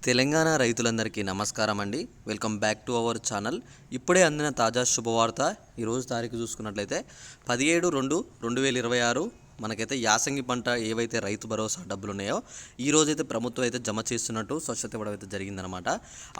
తెలంగాణ రైతులందరికీ నమస్కారం అండి. Welcome back to our channel. ఇప్పుడే అందిన తాజా శుభవార్త. ఈరోజు తారీఖు చూసుకున్నట్లయితే 17/2/2026 మనకైతే యాసంగి పంట ఏవైతే రైతు భరోసా డబ్బులు ఉన్నాయో ఈ రోజైతే ప్రభుత్వం అయితే జమ చేస్తున్నట్టు స్వచ్ఛత ఇవ్వడం అయితే జరిగిందనమాట.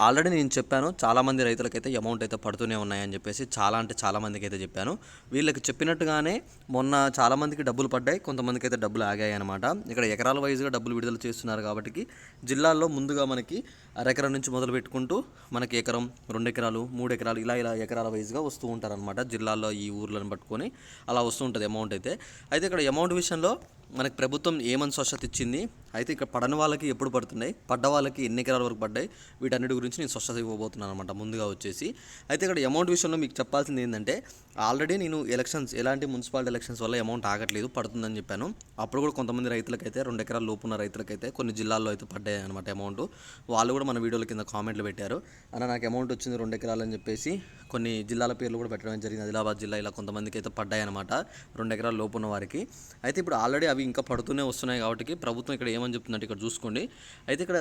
ఆల్రెడీ నేను చెప్పాను, చాలామంది రైతులకైతే అమౌంట్ అయితే పడుతూనే ఉన్నాయని చెప్పేసి చాలా మందికి అయితే చెప్పాను. వీళ్ళకి చెప్పినట్టుగానే మొన్న చాలామందికి డబ్బులు పడ్డాయి, కొంతమందికి అయితే డబ్బులు ఆగాయి అనమాట. ఇక్కడ ఎకరాల వైజ్గా డబ్బులు విడుదల చేస్తున్నారు కాబట్టి జిల్లాల్లో ముందుగా మనకి అరెకరం నుంచి మొదలు పెట్టుకుంటూ మనకి ఎకరం, 2 ఎకరాలు, 3 ఎకరాలు ఇలా ఎకరాల వైజ్గా వస్తూ ఉంటారనమాట. జిల్లాల్లో ఈ ఊర్లను పట్టుకొని అలా వస్తూ ఉంటుంది అమౌంట్ అయితే. ఇక్కడ అమౌంట్ విషయంలో మనకి ప్రభుత్వం ఏమని స్వచ్ఛత ఇచ్చింది, అయితే ఇక్కడ పడని వాళ్ళకి ఎప్పుడు పడుతున్నాయి, పడ్డ వాళ్ళకి ఎన్ని ఎకరాల వరకు పడ్డాయి, వీటన్నిటి గురించి నేను స్వచ్ఛత ఇవ్వబోతున్నాను అనమాట ముందుగా వచ్చేసి. ఇక్కడ అమౌంట్ విషయంలో మీకు చెప్పాల్సింది ఏంటంటే, ఆల్రెడీ నేను ఎలాంటి మున్సిపాలిటీ ఎలక్షన్స్ వల్ల అమౌంట్ ఆగట్లేదు, పడుతుందని చెప్పాను. అప్పుడు కూడా కొంతమంది రైతులకైతే 2 ఎకరాల లోపు ఉన్న రైతులకైతే కొన్ని జిల్లాల్లో అయితే పడ్డాయి అనమాట అమౌంట్. వాళ్ళు కూడా మన వీడియోల కింద కామెంట్లు పెట్టారు, అన్న నాకు అమౌంట్ వచ్చింది 2 ఎకరాలు అని చెప్పేసి. కొన్ని జిల్లాల పేర్లు కూడా పెట్టడం జరిగింది, ఆదిలాబాద్ జిల్లా ఇలా కొంతమందికి అయితే పడ్డాయి అనమాట 2 ఎకరాల లోపు ఉన్న వారికి. ఇప్పుడు ఆల్రెడీ అవి ఇంకా పడుతూనే వస్తున్నాయి కాబట్టి ప్రభుత్వం ఇక్కడ ఏమని చెప్తుందంటే ఇక్కడ చూసుకోండి. ఇక్కడ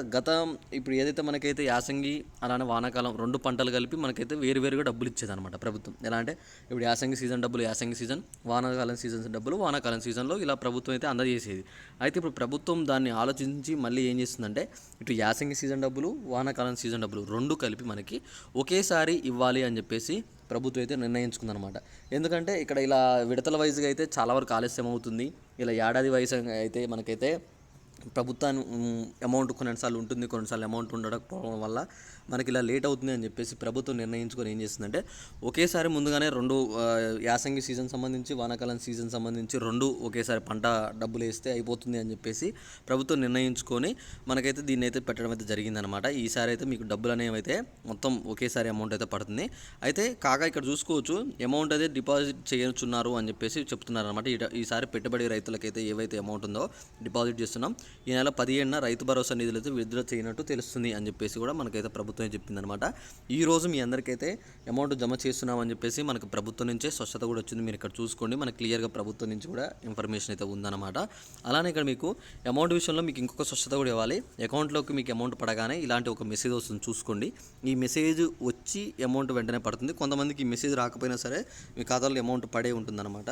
ఇప్పుడు ఏదైతే మనకైతే యాసంగి అలానే వానాకాలం 2 పంటలు కలిపి మనకైతే వేరువేరుగా డబ్బులు ఇచ్చేదన్నమాట ప్రభుత్వం. ఎలా అంటే ఇప్పుడు యాసంగి సీజన్ డబ్బులు యాసంగి సీజన్, వానాకాలం సీజన్ డబ్బులు వానాకాలం సీజన్లో ఇలా ప్రభుత్వం అయితే అందజేసేది. ఇప్పుడు ప్రభుత్వం దాన్ని ఆలోచించి మళ్ళీ ఏం చేస్తుందంటే, ఇటు యాసంగి సీజన్ డబ్బులు వానాకాలం సీజన్ డబ్బులు 2 కలిపి మనకి ఒకేసారి ఇవ్వాలి అని చెప్పేసి ప్రభుత్వం అయితే నిర్ణయించుకుందనమాట. ఎందుకంటే ఇక్కడ ఇలా విడతల వైజ్గా అయితే చాలా వరకు ఆలస్యం అవుతుంది. ఇలా ఏడాది వయసు అయితే మనకైతే ప్రభుత్వాన్ని అమౌంట్ కొన్నిసార్లు ఉంటుంది, కొన్నిసార్లు అమౌంట్ ఉండకపోవడం వల్ల మనకి ఇలా లేట్ అవుతుంది అని చెప్పేసి ప్రభుత్వం నిర్ణయించుకొని ఏం చేస్తుందంటే, ఒకేసారి ముందుగానే 2 యాసంగి సీజన్ సంబంధించి వానాకాలం సీజన్ సంబంధించి 2 ఒకేసారి పంట డబ్బులు వేస్తే అయిపోతుంది అని చెప్పేసి ప్రభుత్వం నిర్ణయించుకొని మనకైతే దీన్ని అయితే పెట్టడం అయితే జరిగిందనమాట. ఈసారి అయితే మీకు డబ్బులు అనేవి అయితే మొత్తం ఒకేసారి అమౌంట్ అయితే పడుతుంది. కాగా ఇక్కడ చూసుకోవచ్చు, అమౌంట్ అయితే డిపాజిట్ చేయనున్నారు అని చెప్పేసి చెప్తున్నారు అనమాట. ఈసారి పెట్టుబడి రైతులకైతే ఏవైతే అమౌంట్ ఉందో డిపాజిట్ చేస్తున్నాం, ఈ నెల 15న రైతు భరోసా నిధులు అయితే విడుదల చేయనట్టు తెలుస్తుంది అని చెప్పేసి కూడా మనకైతే ప్రభుత్వం చెప్పిందనమాట. ఈ రోజు మీ అందరికైతే అమౌంట్ జమ చేస్తున్నామని చెప్పేసి మనకు ప్రభుత్వం నుంచే స్వచ్ఛత కూడా వచ్చింది. మీరు ఇక్కడ చూసుకోండి, మనకు క్లియర్గా ప్రభుత్వం నుంచి కూడా ఇన్ఫర్మేషన్ అయితే ఉందన్నమాట. అలానే ఇక్కడ మీకు అమౌంట్ విషయంలో మీకు ఇంకొక స్వచ్ఛత కూడా ఇవ్వాలి. అకౌంట్లోకి మీకు అమౌంట్ పడగానే ఇలాంటి ఒక మెసేజ్ వస్తుంది, చూసుకోండి. ఈ మెసేజ్ వచ్చి అమౌంట్ వెంటనే పడుతుంది. కొంతమందికి ఈ మెసేజ్ రాకపోయినా సరే మీ ఖాతాలో అమౌంట్ పడే ఉంటుందన్నమాట.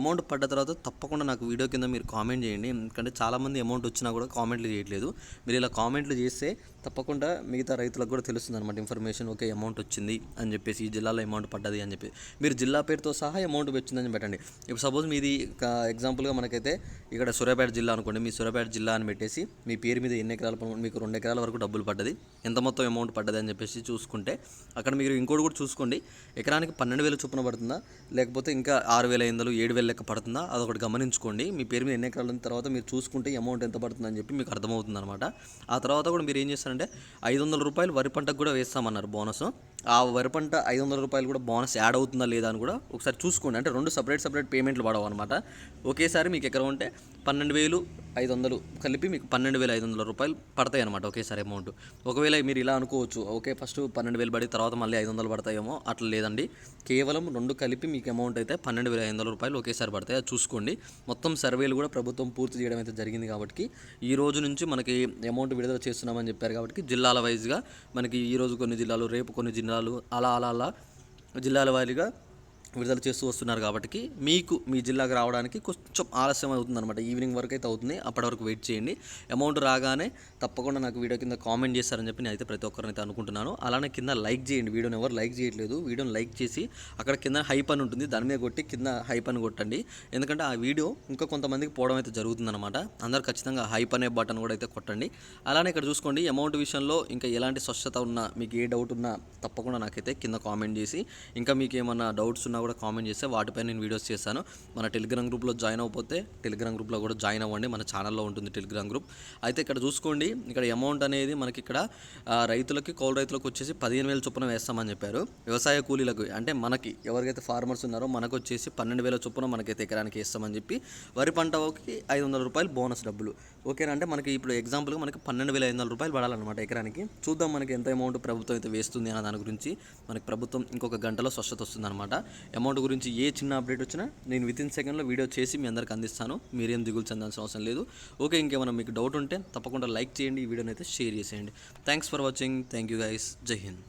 అమౌంట్ పడ్డ తర్వాత తప్పకుండా నాకు వీడియో కింద మీరు కామెంట్ చేయండి, ఎందుకంటే చాలామంది అమౌంట్ వచ్చినా కూడా కామెంట్లు చేయట్లేదు. మీరు ఇలా కామెంట్లు చేస్తే తప్పకుండా మిగతా రైతులకు కూడా తెలుస్తుంది అనమాట ఇన్ఫర్మేషన్, ఓకే అమౌంట్ వచ్చింది అని చెప్పేసి, ఈ జిల్లాలో అమౌంట్ పడ్డది అని చెప్పి. మీరు జిల్లా పేరుతో సహా అమౌంట్ వచ్చిందని పెట్టండి. ఇప్పుడు సపోజ్ మీది ఎగ్జాంపుల్గా మనకైతే ఇక్కడ సూర్యాపేట జిల్లా అనుకోండి, మీ సూర్యాపేట జిల్లా అని పెట్టేసి మీ పేరు మీద ఎన్ని ఎకరాలు, మీకు 2 ఎకరాల వరకు డబ్బులు పడ్డది, ఎంత మొత్తం అమౌంట్ పడ్డది అని చెప్పేసి చూసుకుంటే, అక్కడ మీరు ఇంకోటి కూడా చూసుకోండి, ఎకరానికి 12,000 చొప్పున పడుతుందా లేకపోతే ఇంకా 6,500 7,000 లెక్క పడుతుందా, అదొకటి గమనించుకోండి. మీ పేరు మీద ఎన్ని ఎకరాల తర్వాత మీరు చూసుకుంటే అమౌంట్ ఎంత పడుతుందని చెప్పి మీకు అర్థమవుతుంది అనమాట. ఆ తర్వాత కూడా మీరు ఏం చేస్తారంటే, 500 రూపాయలు వరి పంటకు కూడా వేస్తామన్నారు బోనస్. ఆ వరి పంట 500 రూపాయలు కూడా బోనస్ యాడ్ అవుతుందా లేదా అని కూడా ఒకసారి చూసుకోండి. అంటే 2 సపరేట్ పేమెంట్లు పడవు అనమాట. ఒకేసారి మీకు ఎకరం ఉంటే 12,500 కలిపి మీకు 12,500 రూపాయలు పడతాయి అనమాట ఒకేసారి అమౌంట్. ఒకవేళ మీరు ఇలా అనుకోవచ్చు, ఓకే ఫస్ట్ 12,000 పడి తర్వాత మళ్ళీ 500 పడతాయేమో, అట్లా లేదండి. కేవలం 2 కలిపి మీకు అమౌంట్ అయితే 12,500 రూపాయలు ఒకేసారి పడతాయి. అది చూసుకోండి. మొత్తం సర్వేలు కూడా ప్రభుత్వం పూర్తి చేయడం అయితే జరిగింది కాబట్టి ఈ రోజు నుంచి మనకి అమౌంట్ విడుదల చేస్తున్నామని చెప్పారు కాబట్టి జిల్లాల వైజ్గా మనకి ఈరోజు కొన్ని జిల్లాలు, రేపు కొన్ని జిల్లాలు, అలా జిల్లాల వారీగా విడుదల చేస్తూ వస్తున్నారు కాబట్టి మీకు మీ జిల్లాకు రావడానికి కొంచెం ఆలస్యం అవుతుందన్నమాట. ఈవినింగ్ వరకు అయితే అవుతుంది, అప్పటి వరకు వెయిట్ చేయండి. అమౌంట్ రాగానే తప్పకుండా నాకు వీడియో కింద కామెంట్ చేస్తారని చెప్పి నేనైతే ప్రతి ఒక్కరిని అయితే అనుకుంటున్నాను. అలానే కింద లైక్ చేయండి, వీడియోని ఎవరు లైక్ చేయట్లేదు, వీడియోని లైక్ చేసి అక్కడ కింద హైప్ అని ఉంటుంది, దాని మీద కొట్టి కింద హైప్ అని కొట్టండి. ఎందుకంటే ఆ వీడియో ఇంకా కొంతమందికి పోవడం అయితే జరుగుతుందన్నమాట. అందరూ ఖచ్చితంగా హైప్ అనే బటన్ కూడా అయితే కొట్టండి. అలానే ఇక్కడ చూసుకోండి, అమౌంట్ విషయంలో ఇంకా ఎలాంటి స్వచ్ఛత ఉన్నా, మీకు ఏ డౌట్ ఉన్నా తప్పకుండా నాకైతే కింద కామెంట్ చేసి, ఇంకా మీకు ఏమన్నా డౌట్స్ ఉన్నా కూడా కామెంట్ చేస్తే వాటిపై నేను వీడియోస్ చేస్తాను. మన టెలిగ్రామ్ గ్రూప్లో జాయిన్ అవ్వకపోతే టెలిగ్రామ్ గ్రూప్లో కూడా జాయిన్ అవ్వండి, మన ఛానల్లో ఉంటుంది టెలిగ్రామ్ గ్రూప్. ఇక్కడ చూసుకోండి, ఇక్కడ అమౌంట్ అనేది మనకి ఇక్కడ రైతులకి, కౌలు రైతులకు వచ్చేసి 15,000 చొప్పున వేస్తామని చెప్పారు. వ్యవసాయ కూలీలకు అంటే మనకి ఎవరికైతే ఫార్మర్స్ ఉన్నారో మనకు వచ్చేసి 12,000 చొప్పున మనకైతే ఎకరానికి వేస్తామని చెప్పి, వరి పంటకి 500 రూపాయలు బోనస్ డబ్బులు. ఓకేనా, అంటే మనకి ఇప్పుడు ఎగ్జాంపుల్గా మనకి 12,500 రూపాయలు పడాలన్నమాట ఎకరానికి. చూద్దాం మనకి ఎంత అమౌంట్ ప్రభుత్వం అయితే వేస్తుంది అన్న దాని గురించి. మనకి ప్రభుత్వం ఇంకొక గంటలో స్వచ్ఛత వస్తుందన్నమాట. అమౌంట్ గురించి ఏ చిన్న అప్డేట్ వచ్చినా నేను వితిన్ సెకండ్లో వీడియో చేసి మీ అందరికి అందిస్తాను. మీరేం దిగులు చెందాల్సిన అవసరం లేదు. ఓకే, ఇంకేమైనా మీకు డౌట్ ఉంటే తప్పకుండా లైక్ చేయండి, ఈ వీడియోని అయితే షేర్ చేసేయండి. Thanks for watching. Thank you guys. జై హింద్.